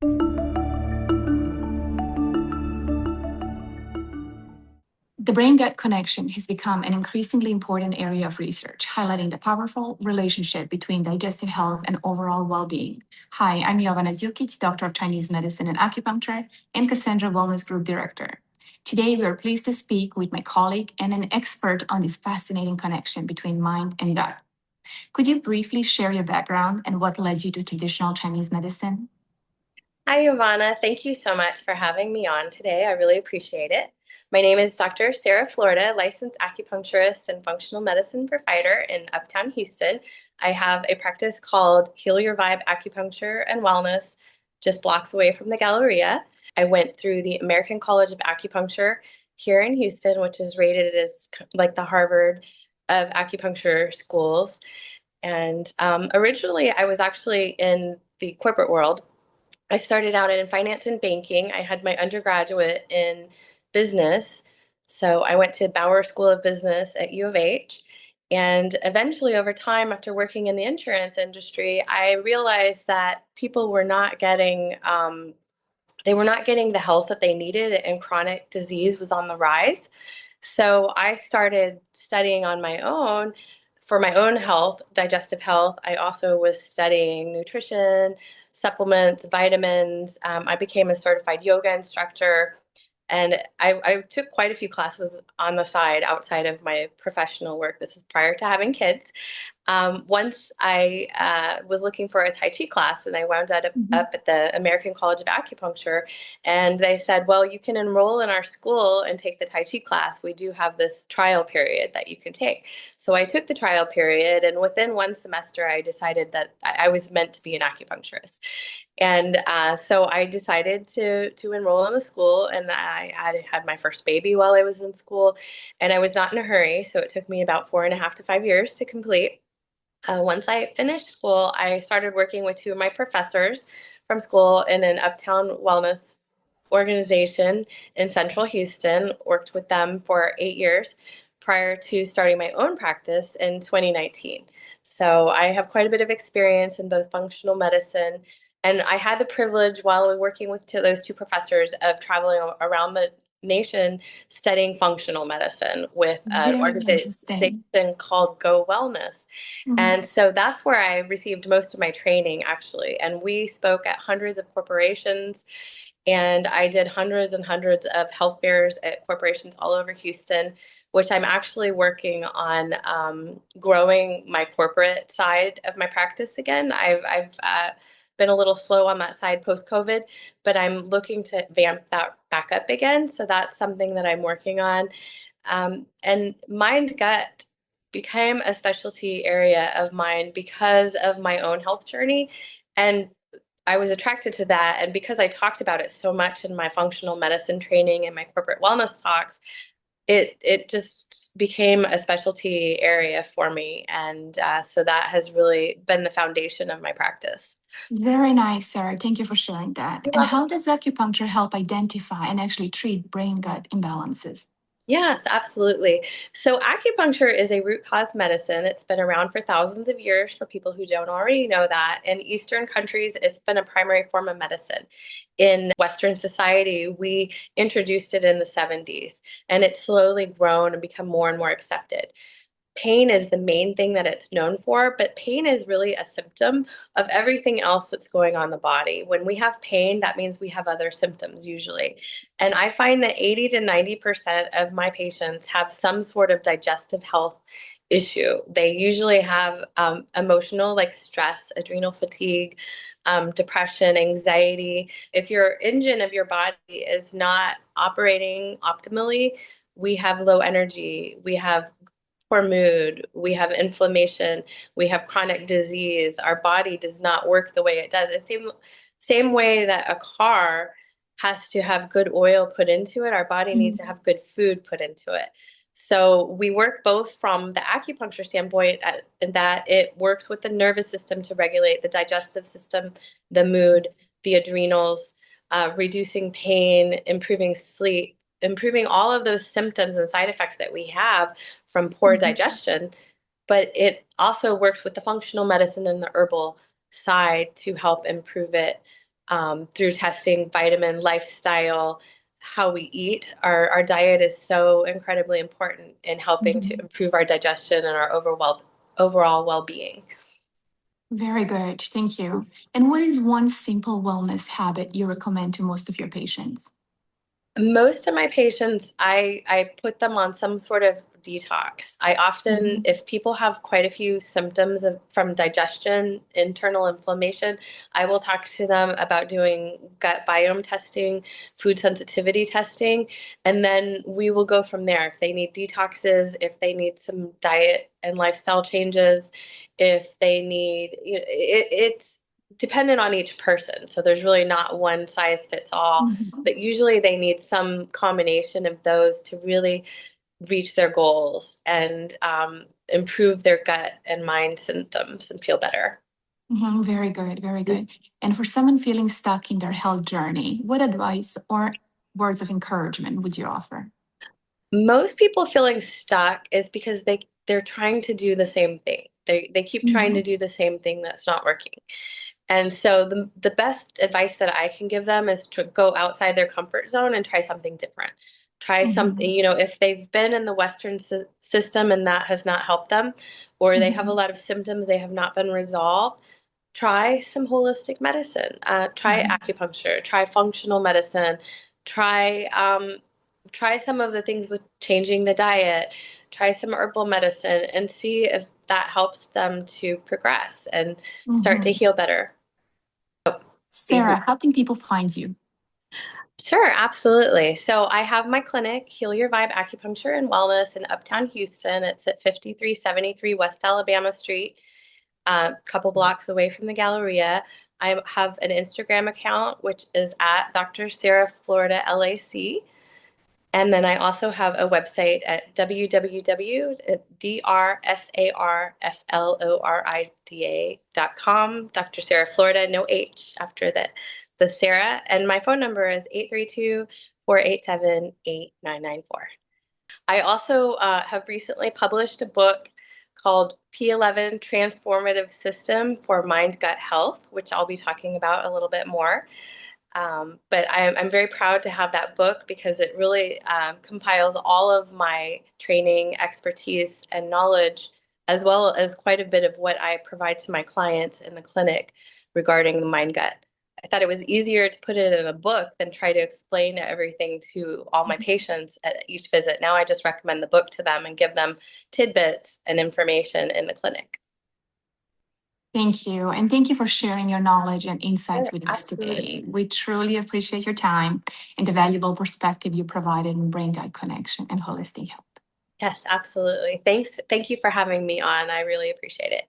The brain-gut connection has become an increasingly important area of research, highlighting the powerful relationship between digestive health and overall well-being. Hi, I'm Jovana Djukic, Doctor of Chinese Medicine and Acupuncture, and Kassandra Wellness Group Director. Today, we are pleased to speak with my colleague and an expert on this fascinating connection between mind and gut. Could you briefly share your background and what led you to traditional Chinese medicine? Hi, Ivana. Thank you so much for having me on today. I really appreciate it. My name is Dr. Sara Florida, licensed acupuncturist and functional medicine provider in Uptown Houston. I have a practice called Heal Your Vibe Acupuncture and Wellness, just blocks away from the Galleria. I went through the American College of Acupuncture here in Houston, which is rated as like the Harvard of acupuncture schools. And originally, I was actually in the corporate world. I started out in finance and banking. I had my undergraduate in business. So I went to Bauer School of Business at U of H. And eventually, over time, after working in the insurance industry, I realized that people were not getting the health that they needed, and chronic disease was on the rise. So I started studying on my own for my own health, digestive health. I also was studying nutrition, supplements, vitamins. I became a certified yoga instructor. And I took quite a few classes on the side outside of my professional work. This is prior to having kids. Once I was looking for a Tai Chi class, and I wound up at the American College of Acupuncture, and they said, well, you can enroll in our school and take the Tai Chi class. We do have this trial period that you can take. So I took the trial period, and within one semester, I decided that I was meant to be an acupuncturist. And so I decided to enroll in the school, and I had my first baby while I was in school, and I was not in a hurry. So it took me about 4.5 to 5 years to complete. Once I finished school, I started working with two of my professors from school in an uptown wellness organization in central Houston, worked with them for 8 years prior to starting my own practice in 2019. So I have quite a bit of experience in both functional medicine, and I had the privilege while working with those two professors of traveling around the nation studying functional medicine with an Very interesting. organization called Go Wellness. Mhm. And so that's where I received most of my training, actually. And we spoke at hundreds of corporations, and I did hundreds and hundreds of health fairs at corporations all over Houston, which I'm actually working on growing my corporate side of my practice again. I've been a little slow on that side post-COVID, but I'm looking to vamp that back up again. So that's something that I'm working on. And mind gut became a specialty area of mine because of my own health journey. And I was attracted to that. And because I talked about it so much in my functional medicine training and my corporate wellness talks, it just became a specialty area for me. And so that has really been the foundation of my practice. Very nice, Sarah. Thank you for sharing that. And how does acupuncture help identify and actually treat brain gut imbalances? Yes, absolutely. So acupuncture is a root cause medicine. It's been around for thousands of years for people who don't already know that. In Eastern countries, it's been a primary form of medicine. In Western society, we introduced it in the 70s, and it's slowly grown and become more and more accepted. Pain is the main thing that it's known for, but pain is really a symptom of everything else that's going on in the body. When we have pain, that means we have other symptoms usually. And I find that 80 to 90% of my patients have some sort of digestive health issue. They usually have emotional, like stress, adrenal fatigue, depression, anxiety. If your engine of your body is not operating optimally, we have low energy, we have poor mood, we have inflammation, we have chronic disease. Our body does not work the way it does. The same way that a car has to have good oil put into it, our body needs to have good food put into it. So we work both from the acupuncture standpoint in that it works with the nervous system to regulate the digestive system, the mood, the adrenals, reducing pain, improving sleep, improving all of those symptoms and side effects that we have from poor digestion. But it also works with the functional medicine and the herbal side to help improve it through testing, vitamin, lifestyle, how we eat. Our diet is so incredibly important in helping to improve our digestion and our overall well-being. Very good. Thank you. And what is one simple wellness habit you recommend to most of your patients? Most of my patients, I put them on some sort of detox. I often, if people have quite a few symptoms from digestion, internal inflammation, I will talk to them about doing gut biome testing, food sensitivity testing, and then we will go from there. If they need detoxes, if they need some diet and lifestyle changes, if they need, it's dependent on each person. So there's really not one size fits all, but usually they need some combination of those to really reach their goals and improve their gut and mind symptoms and feel better. Very good, very good. And for someone feeling stuck in their health journey, what advice or words of encouragement would you offer? Most people feeling stuck is because they're trying to do the same thing. They keep trying to do the same thing that's not working. And so the best advice that I can give them is to go outside their comfort zone and try something different. Try something, if they've been in the Western system and that has not helped them, or they have a lot of symptoms, they have not been resolved, try some holistic medicine. Try acupuncture, try functional medicine, try try some of the things with changing the diet, try some herbal medicine, and see if that helps them to progress and start to heal better. Sara, how can people find you? Sure, absolutely. So I have my clinic, Heal Your Vibe Acupuncture and Wellness in Uptown Houston. It's at 5373 West Alabama Street, a couple blocks away from the Galleria. I have an Instagram account, which is at Dr. Sara Florida LAC. And then I also have a website at www.drsaraflorida.com, Dr. Sara Florida, no H after the Sarah. And my phone number is 832-487-8994. I also have recently published a book called P11 Transformative System for Mind Gut Health, which I'll be talking about a little bit more. But I'm very proud to have that book because it really compiles all of my training, expertise, and knowledge, as well as quite a bit of what I provide to my clients in the clinic regarding the mind gut. I thought it was easier to put it in a book than try to explain everything to all my patients at each visit. Now I just recommend the book to them and give them tidbits and information in the clinic. Thank you. And thank you for sharing your knowledge and insights with us Absolutely. today. We truly appreciate your time and the valuable perspective you provided in brain gut connection and holistic health. Yes, absolutely. Thanks. Thank you for having me on. I really appreciate it.